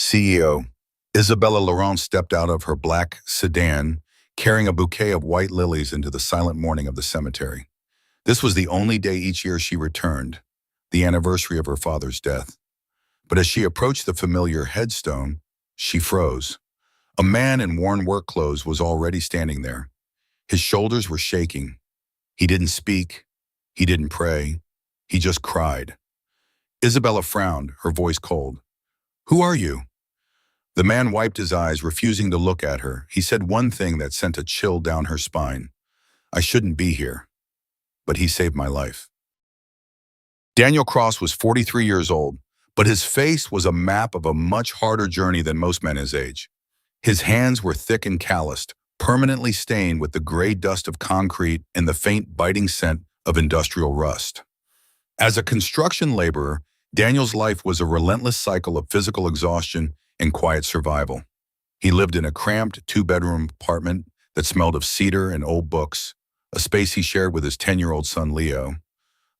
CEO. Isabella Laurent stepped out of her black sedan, carrying a bouquet of white lilies into the silent morning of the cemetery. This was the only day each year she returned, the anniversary of her father's death. But as she approached the familiar headstone, she froze. A man in worn work clothes was already standing there. His shoulders were shaking. He didn't speak. He didn't pray. He just cried. Isabella frowned, her voice cold. "Who are you?" The man wiped his eyes, refusing to look at her. He said one thing that sent a chill down her spine. "I shouldn't be here, but he saved my life." Daniel Cross was 43 years old, but his face was a map of a much harder journey than most men his age. His hands were thick and calloused, permanently stained with the gray dust of concrete and the faint biting scent of industrial rust. As a construction laborer, Daniel's life was a relentless cycle of physical exhaustion and quiet survival. He lived in a cramped two-bedroom apartment that smelled of cedar and old books, a space he shared with his 10-year-old son Leo.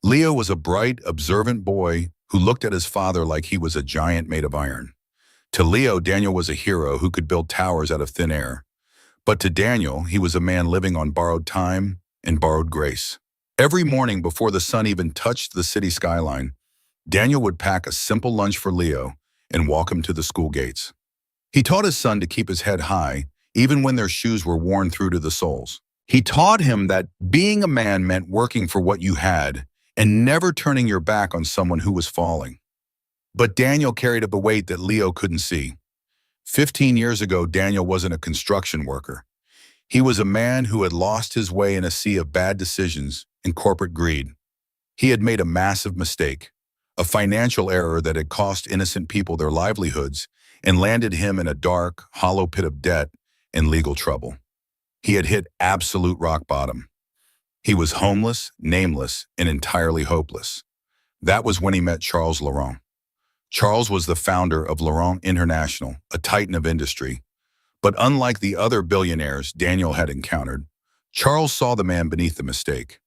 Leo was a bright, observant boy who looked at his father like he was a giant made of iron. To Leo, Daniel was a hero who could build towers out of thin air. But to Daniel, he was a man living on borrowed time and borrowed grace. Every morning before the sun even touched the city skyline, Daniel would pack a simple lunch for Leo and walk him to the school gates. He taught his son to keep his head high, even when their shoes were worn through to the soles. He taught him that being a man meant working for what you had and never turning your back on someone who was falling. But Daniel carried up a weight that Leo couldn't see. 15 years ago, Daniel wasn't a construction worker. He was a man who had lost his way in a sea of bad decisions and corporate greed. He had made a massive mistake, a financial error that had cost innocent people their livelihoods and landed him in a dark, hollow pit of debt and legal trouble. He had hit absolute rock bottom. He was homeless, nameless, and entirely hopeless. That was when he met Charles Laurent. Charles was the founder of Laurent International, a titan of industry. But unlike the other billionaires Daniel had encountered, Charles saw the man beneath the mistake.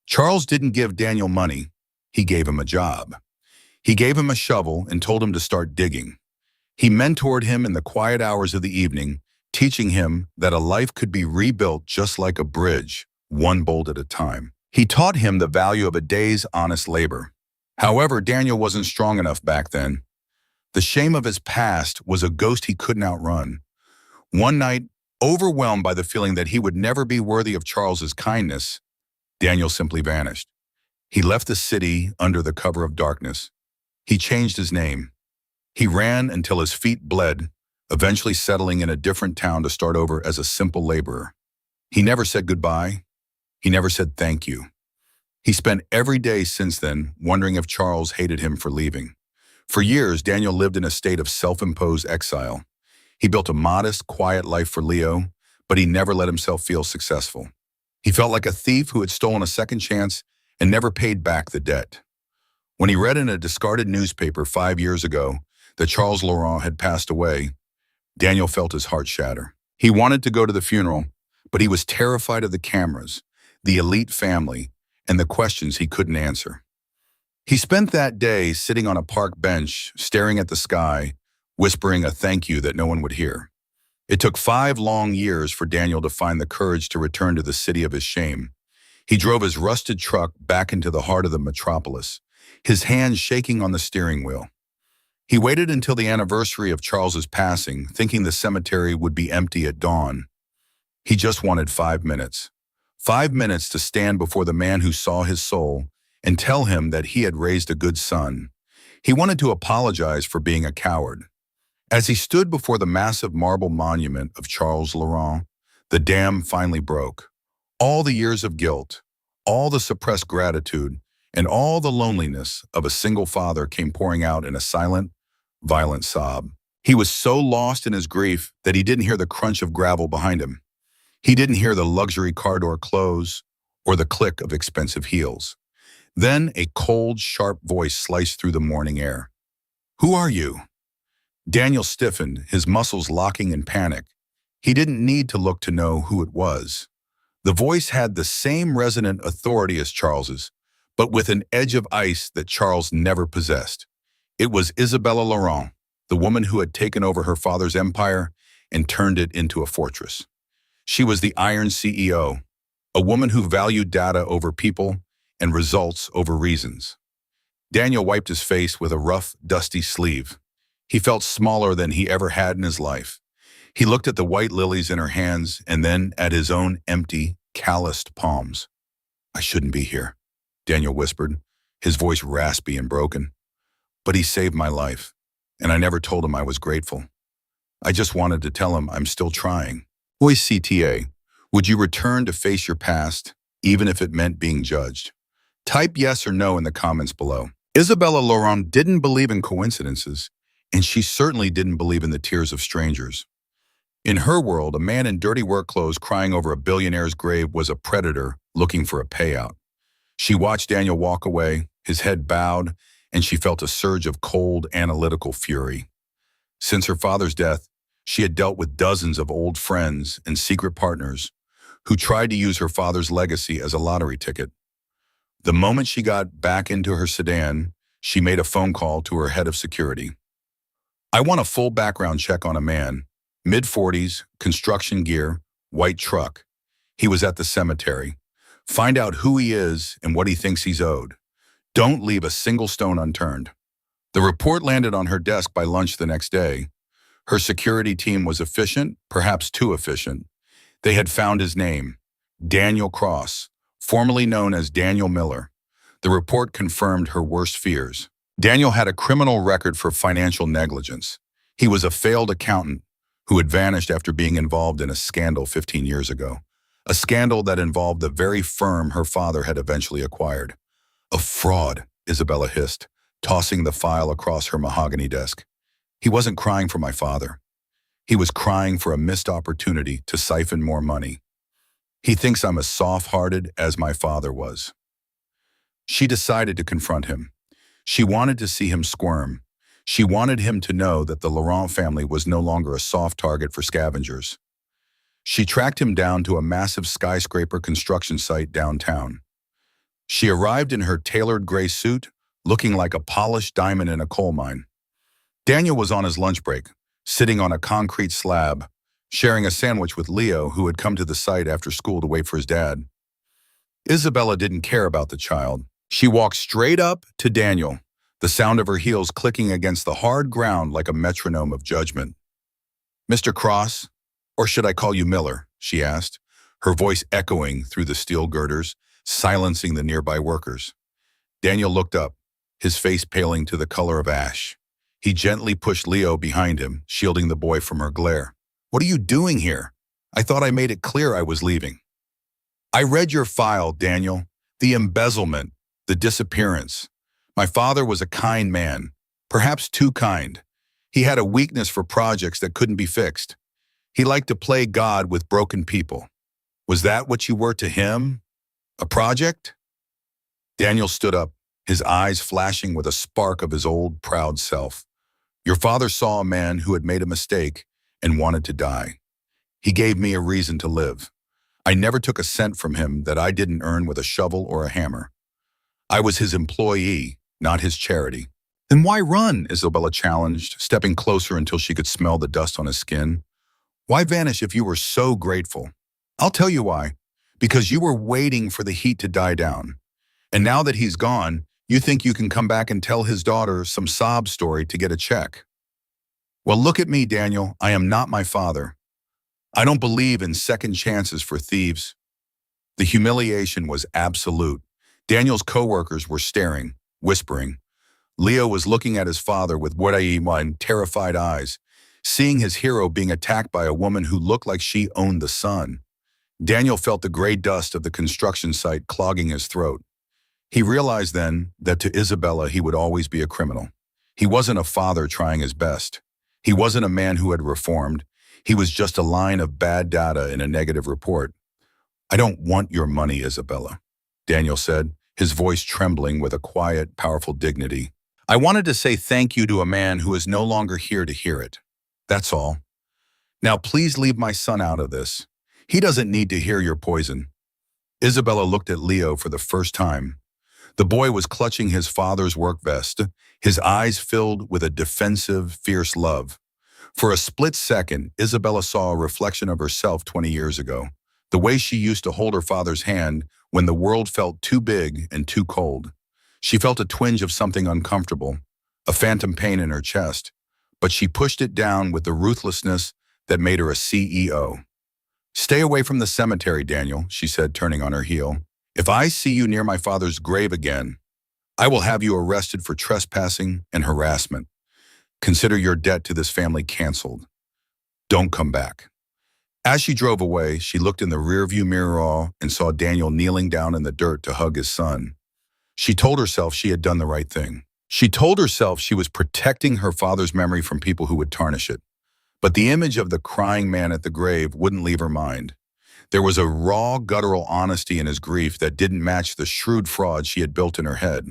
Charles didn't give Daniel money, he gave him a job. He gave him a shovel and told him to start digging. He mentored him in the quiet hours of the evening, teaching him that a life could be rebuilt just like a bridge, one bolt at a time. He taught him the value of a day's honest labor. However, Daniel wasn't strong enough back then. The shame of his past was a ghost he couldn't outrun. One night, overwhelmed by the feeling that he would never be worthy of Charles's kindness, Daniel simply vanished. He left the city under the cover of darkness. He changed his name. He ran until his feet bled, eventually settling in a different town to start over as a simple laborer. He never said goodbye. He never said thank you. He spent every day since then wondering if Charles hated him for leaving. For years, Daniel lived in a state of self-imposed exile. He built a modest, quiet life for Leo, but he never let himself feel successful. He felt like a thief who had stolen a second chance and never paid back the debt. When he read in a discarded newspaper 5 years ago that Charles Laurent had passed away, Daniel felt his heart shatter. He wanted to go to the funeral, but he was terrified of the cameras, the elite family, and the questions he couldn't answer. He spent that day sitting on a park bench, staring at the sky, whispering a thank you that no one would hear. It took 5 long years for Daniel to find the courage to return to the city of his shame. He drove his rusted truck back into the heart of the metropolis, his hands shaking on the steering wheel. He waited until the anniversary of Charles's passing, thinking the cemetery would be empty at dawn. He just wanted 5 minutes. 5 minutes to stand before the man who saw his soul and tell him that he had raised a good son. He wanted to apologize for being a coward. As he stood before the massive marble monument of Charles Laurent, the dam finally broke. All the years of guilt, all the suppressed gratitude, and all the loneliness of a single father came pouring out in a silent, violent sob. He was so lost in his grief that he didn't hear the crunch of gravel behind him. He didn't hear the luxury car door close or the click of expensive heels. Then a cold, sharp voice sliced through the morning air. "Who are you?" Daniel stiffened, his muscles locking in panic. He didn't need to look to know who it was. The voice had the same resonant authority as Charles's, but with an edge of ice that Charles never possessed. It was Isabella Laurent. the woman who had taken over her father's empire and turned it into a fortress. She was the Iron CEO, a woman who valued data over people and results over reasons. Daniel wiped his face with a rough, dusty sleeve. He felt smaller than he ever had in his life. He looked at the white lilies in her hands and then at his own empty, calloused palms. "I shouldn't be here," Daniel whispered, his voice raspy and broken. "But he saved my life, and I never told him I was grateful. I just wanted to tell him I'm still trying." Boy CTA, would you return to face your past, even if it meant being judged? Type yes or no in the comments below. Isabella Laurent didn't believe in coincidences, and she certainly didn't believe in the tears of strangers. In her world, a man in dirty work clothes crying over a billionaire's grave was a predator looking for a payout. She watched Daniel walk away, his head bowed, and she felt a surge of cold, analytical fury. Since her father's death, she had dealt with dozens of old friends and secret partners who tried to use her father's legacy as a lottery ticket. The moment she got back into her sedan, she made a phone call to her head of security. "I want a full background check on a man, mid-40s, construction gear, white truck. He was at the cemetery. Find out who he is and what he thinks he's owed. Don't leave a single stone unturned." The report landed on her desk by lunch the next day. Her security team was efficient, perhaps too efficient. They had found his name, Daniel Cross, formerly known as Daniel Miller. The report confirmed her worst fears. Daniel had a criminal record for financial negligence. He was a failed accountant who had vanished after being involved in a scandal 15 years ago. A scandal that involved the very firm her father had eventually acquired. "A fraud," Isabella hissed, tossing the file across her mahogany desk. "He wasn't crying for my father. He was crying for a missed opportunity to siphon more money. He thinks I'm as soft-hearted as my father was." She decided to confront him. She wanted to see him squirm. She wanted him to know that the Laurent family was no longer a soft target for scavengers. She tracked him down to a massive skyscraper construction site downtown. She arrived in her tailored gray suit, looking like a polished diamond in a coal mine. Daniel was on his lunch break, sitting on a concrete slab, sharing a sandwich with Leo, who had come to the site after school to wait for his dad. Isabella didn't care about the child. She walked straight up to Daniel, the sound of her heels clicking against the hard ground like a metronome of judgment. "Mr. Cross, or should I call you Miller?" she asked, her voice echoing through the steel girders, silencing the nearby workers. Daniel looked up, his face paling to the color of ash. He gently pushed Leo behind him, shielding the boy from her glare. "What are you doing here? I thought I made it clear I was leaving." "I read your file, Daniel. The embezzlement, the disappearance. My father was a kind man, perhaps too kind. He had a weakness for projects that couldn't be fixed. He liked to play God with broken people. Was that what you were to him? A project?" Daniel stood up, his eyes flashing with a spark of his old, proud self. "Your father saw a man who had made a mistake and wanted to die. He gave me a reason to live. I never took a cent from him that I didn't earn with a shovel or a hammer. I was his employee, not his charity." "Then why run?" Isabella challenged, stepping closer until she could smell the dust on his skin. "Why vanish if you were so grateful?" "I'll tell you why. Because you were waiting for the heat to die down. And now that he's gone, you think you can come back and tell his daughter some sob story to get a check. Well, look at me, Daniel. I am not my father. I don't believe in second chances for thieves." The humiliation was absolute. Daniel's coworkers were staring, whispering. Leo was looking at his father with wide-eyed, terrified eyes, seeing his hero being attacked by a woman who looked like she owned the sun. Daniel felt the gray dust of the construction site clogging his throat. He realized then that to Isabella he would always be a criminal. He wasn't a father trying his best. He wasn't a man who had reformed. He was just a line of bad data in a negative report. "I don't want your money, Isabella," Daniel said, his voice trembling with a quiet, powerful dignity. "I wanted to say thank you to a man who is no longer here to hear it. That's all. Now please leave my son out of this. He doesn't need to hear your poison." Isabella looked at Leo for the first time. The boy was clutching his father's work vest, his eyes filled with a defensive, fierce love. For a split second, Isabella saw a reflection of herself 20 years ago, the way she used to hold her father's hand when the world felt too big and too cold. She felt a twinge of something uncomfortable, a phantom pain in her chest, but she pushed it down with the ruthlessness that made her a CEO. "Stay away from the cemetery, Daniel," she said, turning on her heel. "If I see you near my father's grave again, I will have you arrested for trespassing and harassment. Consider your debt to this family canceled. Don't come back." As she drove away, she looked in the rearview mirror and saw Daniel kneeling down in the dirt to hug his son. She told herself she had done the right thing. She told herself she was protecting her father's memory from people who would tarnish it. But the image of the crying man at the grave wouldn't leave her mind. There was a raw, guttural honesty in his grief that didn't match the shrewd fraud she had built in her head.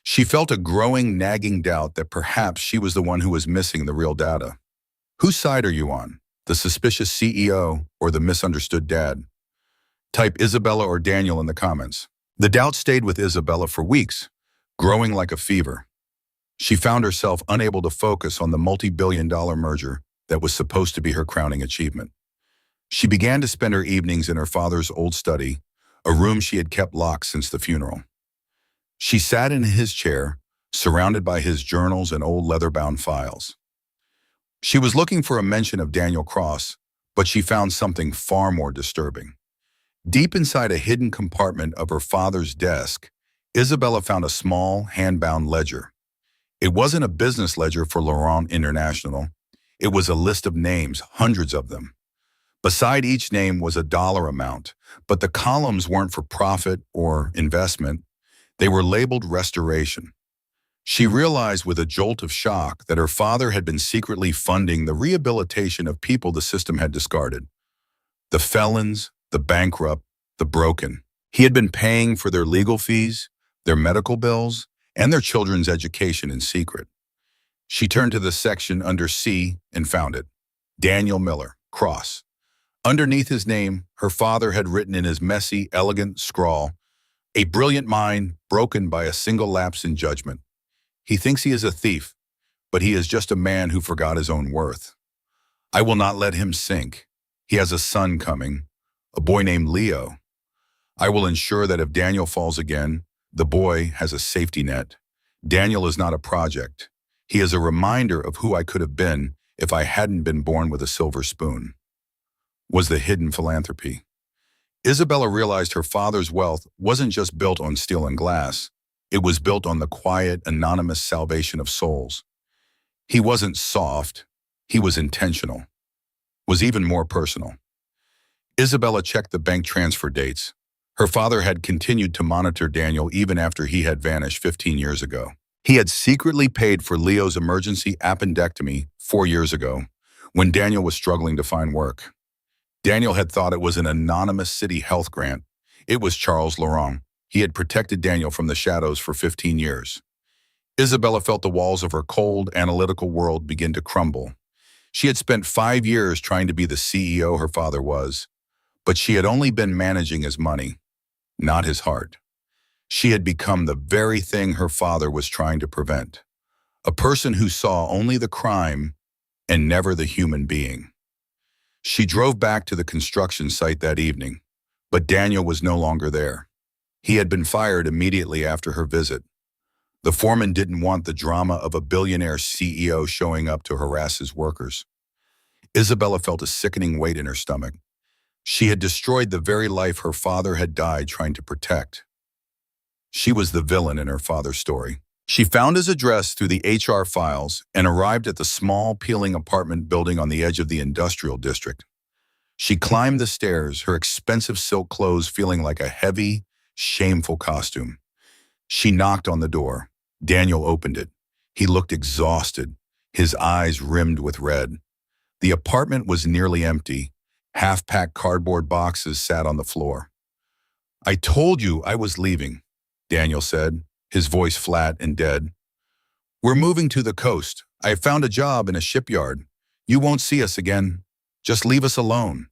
She felt a growing, nagging doubt that perhaps she was the one who was missing the real data. Whose side are you on? The suspicious CEO or the misunderstood dad? Type Isabella or Daniel in the comments. The doubt stayed with Isabella for weeks, growing like a fever. She found herself unable to focus on the multi-billion-dollar merger that was supposed to be her crowning achievement. She began to spend her evenings in her father's old study, a room she had kept locked since the funeral. She sat in his chair, surrounded by his journals and old leather-bound files. She was looking for a mention of Daniel Cross, but she found something far more disturbing. Deep inside a hidden compartment of her father's desk, Isabella found a small, hand-bound ledger. It wasn't a business ledger for Laurent International. It was a list of names, hundreds of them. Beside each name was a dollar amount, but the columns weren't for profit or investment. They were labeled restoration. She realized with a jolt of shock that her father had been secretly funding the rehabilitation of people the system had discarded. The felons, the bankrupt, the broken. He had been paying for their legal fees, their medical bills, and their children's education in secret. She turned to the section under C and found it. Daniel Miller, Cross. Underneath his name, her father had written in his messy, elegant scrawl, "A brilliant mind broken by a single lapse in judgment. He thinks he is a thief, but he is just a man who forgot his own worth. I will not let him sink. He has a son coming, a boy named Leo. I will ensure that if Daniel falls again, the boy has a safety net. Daniel is not a project. He is a reminder of who I could have been if I hadn't been born with a silver spoon." Was the hidden philanthropy. Isabella realized her father's wealth wasn't just built on steel and glass. It was built on the quiet, anonymous salvation of souls. He wasn't soft. He was intentional. Was even more personal. Isabella checked the bank transfer dates. Her father had continued to monitor Daniel even after he had vanished 15 years ago. He had secretly paid for Leo's emergency appendectomy 4 years ago, when Daniel was struggling to find work. Daniel had thought it was an anonymous city health grant. It was Charles Laurent. He had protected Daniel from the shadows for 15 years. Isabella felt the walls of her cold, analytical world begin to crumble. She had spent 5 years trying to be the CEO her father was, but she had only been managing his money, not his heart. She had become the very thing her father was trying to prevent, a person who saw only the crime and never the human being. She drove back to the construction site that evening, but Daniel was no longer there. He had been fired immediately after her visit. The foreman didn't want the drama of a billionaire CEO showing up to harass his workers. Isabella felt a sickening weight in her stomach. She had destroyed the very life her father had died trying to protect. She was the villain in her father's story. She found his address through the HR files and arrived at the small, peeling apartment building on the edge of the industrial district. She climbed the stairs, her expensive silk clothes feeling like a heavy, shameful costume. She knocked on the door. Daniel opened it. He looked exhausted, his eyes rimmed with red. The apartment was nearly empty. Half-packed cardboard boxes sat on the floor. "I told you I was leaving," Daniel said, his voice flat and dead. "We're moving to the coast. I found a job in a shipyard. You won't see us again. Just leave us alone."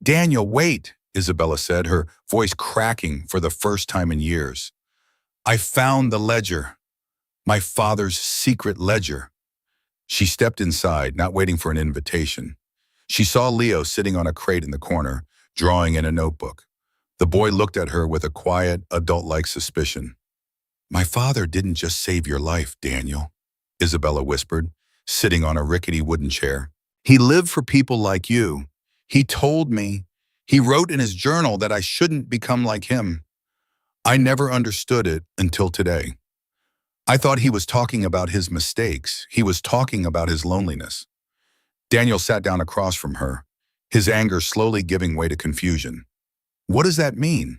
"Daniel, wait," Isabella said, her voice cracking for the first time in years. I found the ledger, my father's secret ledger. She stepped inside, not waiting for an invitation. She saw Leo sitting on a crate in the corner, drawing in a notebook. The boy looked at her with a quiet, adult-like suspicion. My father didn't just save your life, Daniel, Isabella whispered, sitting on a rickety wooden chair. He lived for people like you. He told me, he wrote in his journal that I shouldn't become like him. I never understood it until today. I thought he was talking about his mistakes. He was talking about his loneliness. Daniel sat down across from her, his anger slowly giving way to confusion. What does that mean?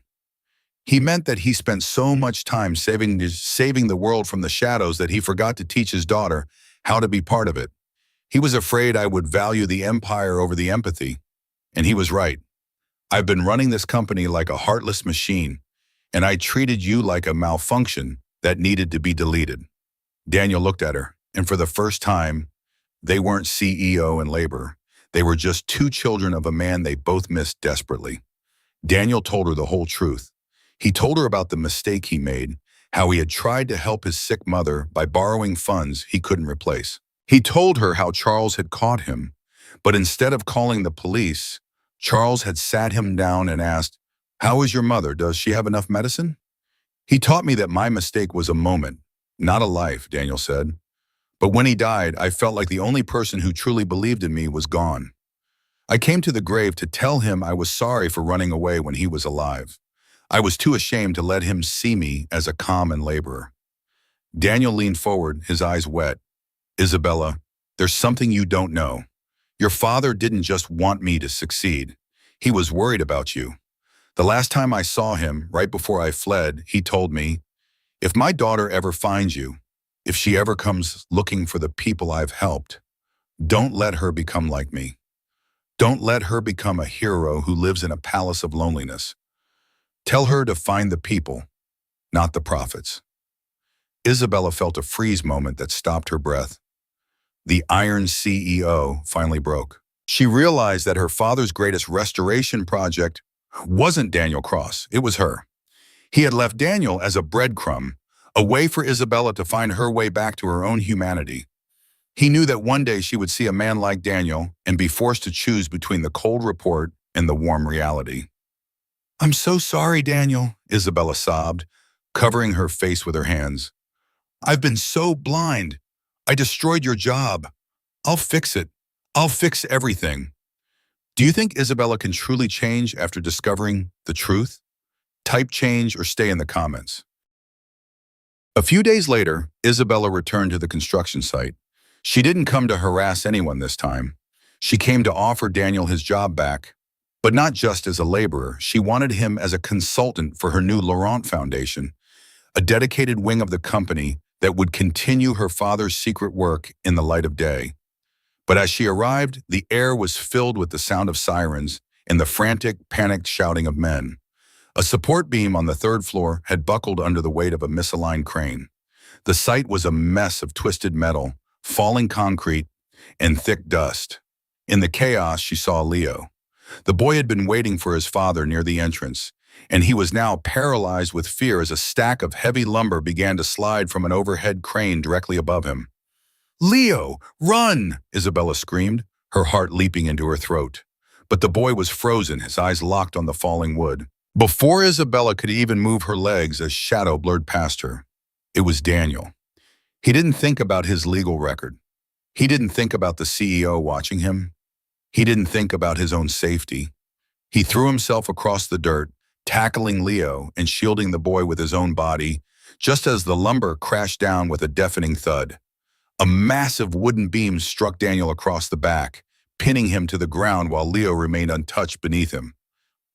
He meant that he spent so much time saving the world from the shadows that he forgot to teach his daughter how to be part of it. He was afraid I would value the empire over the empathy. And he was right. I've been running this company like a heartless machine, and I treated you like a malfunction that needed to be deleted. Daniel looked at her, and for the first time, they weren't CEO and labor. They were just two children of a man they both missed desperately. Daniel told her the whole truth. He told her about the mistake he made, how he had tried to help his sick mother by borrowing funds he couldn't replace. He told her how Charles had caught him, but instead of calling the police, Charles had sat him down and asked, "How is your mother? Does she have enough medicine?" He taught me that my mistake was a moment, not a life, Daniel said. But when he died, I felt like the only person who truly believed in me was gone. I came to the grave to tell him I was sorry for running away when he was alive. I was too ashamed to let him see me as a common laborer. Daniel leaned forward, his eyes wet. Isabella, there's something you don't know. Your father didn't just want me to succeed. He was worried about you. The last time I saw him, right before I fled, he told me, if my daughter ever finds you, if she ever comes looking for the people I've helped, don't let her become like me. Don't let her become a hero who lives in a palace of loneliness. Tell her to find the people, not the prophets. Isabella felt a freeze moment that stopped her breath. The Iron CEO finally broke. She realized that her father's greatest restoration project wasn't Daniel Cross, it was her. He had left Daniel as a breadcrumb, a way for Isabella to find her way back to her own humanity. He knew that one day she would see a man like Daniel and be forced to choose between the cold report and the warm reality. I'm so sorry, Daniel, Isabella sobbed, covering her face with her hands. I've been so blind. I destroyed your job. I'll fix it. I'll fix everything. Do you think Isabella can truly change after discovering the truth? Type change or stay in the comments. A few days later, Isabella returned to the construction site. She didn't come to harass anyone this time. She came to offer Daniel his job back, but not just as a laborer. She wanted him as a consultant for her new Laurent Foundation, a dedicated wing of the company that would continue her father's secret work in the light of day. But as she arrived, the air was filled with the sound of sirens and the frantic, panicked shouting of men. A support beam on the third floor had buckled under the weight of a misaligned crane. The site was a mess of twisted metal, falling concrete, and thick dust. In the chaos, she saw Leo. The boy had been waiting for his father near the entrance, and he was now paralyzed with fear as a stack of heavy lumber began to slide from an overhead crane directly above him. Leo, run! Isabella screamed, her heart leaping into her throat. But the boy was frozen, his eyes locked on the falling wood. Before Isabella could even move her legs, a shadow blurred past her. It was Daniel. He didn't think about his legal record. He didn't think about the CEO watching him. He didn't think about his own safety. He threw himself across the dirt, tackling Leo and shielding the boy with his own body, just as the lumber crashed down with a deafening thud. A massive wooden beam struck Daniel across the back, pinning him to the ground while Leo remained untouched beneath him.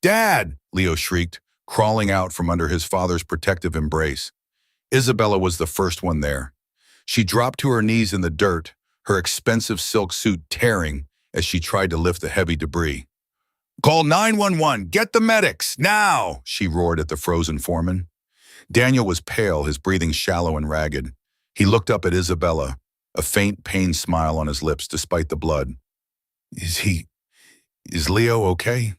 Dad! Leo shrieked, crawling out from under his father's protective embrace. Isabella was the first one there. She dropped to her knees in the dirt, her expensive silk suit tearing as she tried to lift the heavy debris. Call 911! Get the medics! Now! She roared at the frozen foreman. Daniel was pale, his breathing shallow and ragged. He looked up at Isabella, a faint pain smile on his lips despite the blood. Is Leo okay?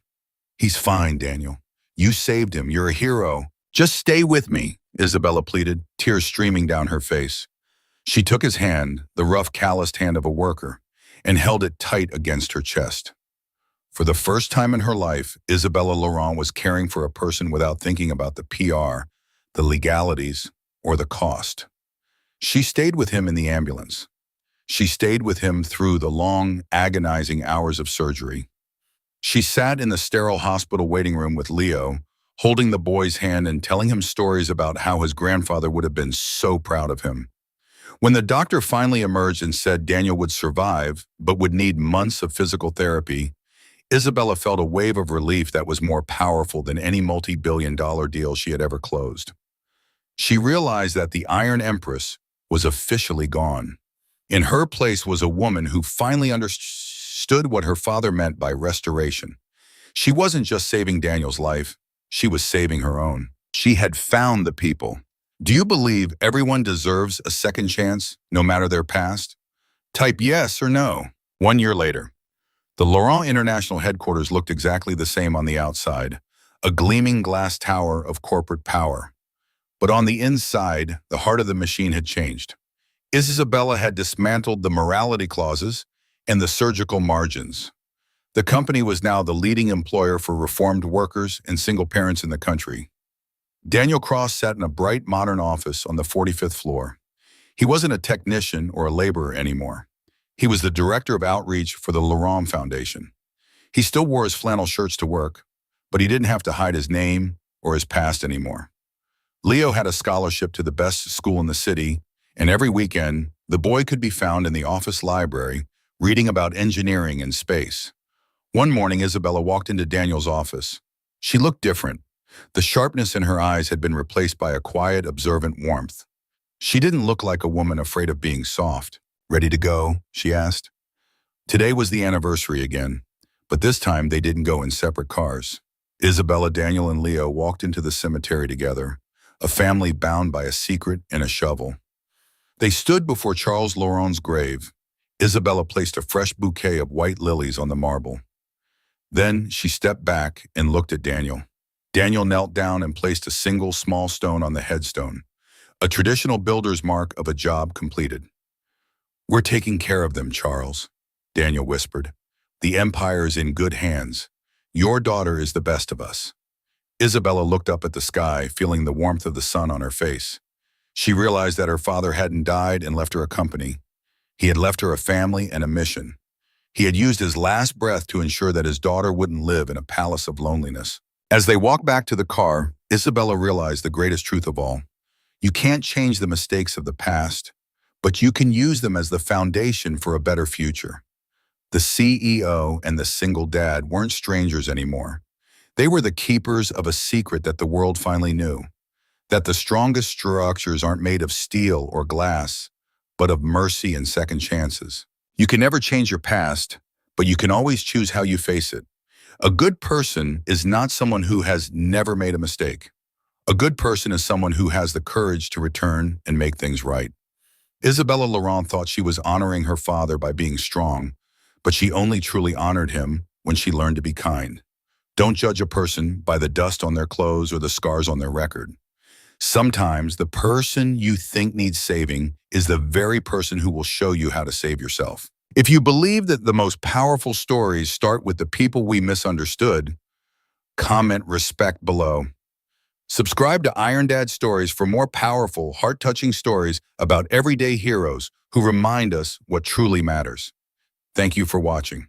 He's fine, Daniel. You saved him. You're a hero. Just stay with me. Isabella pleaded, tears streaming down her face. She took his hand, the rough, calloused hand of a worker, and held it tight against her chest. For the first time in her life, Isabella Laurent was caring for a person without thinking about the PR, the legalities, or the cost. She stayed with him in the ambulance. She stayed with him through the long, agonizing hours of surgery. She sat in the sterile hospital waiting room with Leo, holding the boy's hand and telling him stories about how his grandfather would have been so proud of him. When the doctor finally emerged and said Daniel would survive, but would need months of physical therapy, Isabella felt a wave of relief that was more powerful than any multi-billion-dollar deal she had ever closed. She realized that the Iron Empress was officially gone. In her place was a woman who finally understood what her father meant by restoration. She wasn't just saving Daniel's life, she was saving her own. She had found the people. Do you believe everyone deserves a second chance, no matter their past? Type yes or no. 1 year later. The Laurent International headquarters looked exactly the same on the outside, a gleaming glass tower of corporate power. But on the inside, the heart of the machine had changed. Isabella had dismantled the morality clauses and the surgical margins. The company was now the leading employer for reformed workers and single parents in the country. Daniel Cross sat in a bright, modern office on the 45th floor. He wasn't a technician or a laborer anymore. He was the director of outreach for the Laurent Foundation. He still wore his flannel shirts to work, but he didn't have to hide his name or his past anymore. Leo had a scholarship to the best school in the city, and every weekend, the boy could be found in the office library reading about engineering and space. One morning, Isabella walked into Daniel's office. She looked different. The sharpness in her eyes had been replaced by a quiet, observant warmth. She didn't look like a woman afraid of being soft. "Ready to go?" she asked. Today was the anniversary again, but this time they didn't go in separate cars. Isabella, Daniel, and Leo walked into the cemetery together, a family bound by a secret and a shovel. They stood before Charles Laurent's grave. Isabella placed a fresh bouquet of white lilies on the marble. Then she stepped back and looked at Daniel. Daniel knelt down and placed a single small stone on the headstone, a traditional builder's mark of a job completed. "We're taking care of them, Charles," Daniel whispered. "The empire is in good hands. Your daughter is the best of us." Isabella looked up at the sky, feeling the warmth of the sun on her face. She realized that her father hadn't died and left her a company. He had left her a family and a mission. He had used his last breath to ensure that his daughter wouldn't live in a palace of loneliness. As they walked back to the car, Isabella realized the greatest truth of all. You can't change the mistakes of the past, but you can use them as the foundation for a better future. The CEO and the single dad weren't strangers anymore. They were the keepers of a secret that the world finally knew, that the strongest structures aren't made of steel or glass, but of mercy and second chances. You can never change your past, but you can always choose how you face it. A good person is not someone who has never made a mistake. A good person is someone who has the courage to return and make things right. Isabella Laurent thought she was honoring her father by being strong, but she only truly honored him when she learned to be kind. Don't judge a person by the dust on their clothes or the scars on their record. Sometimes the person you think needs saving is the very person who will show you how to save yourself. If you believe that the most powerful stories start with the people we misunderstood, comment respect below. Subscribe to Iron Dad Stories for more powerful, heart-touching stories about everyday heroes who remind us what truly matters. Thank you for watching.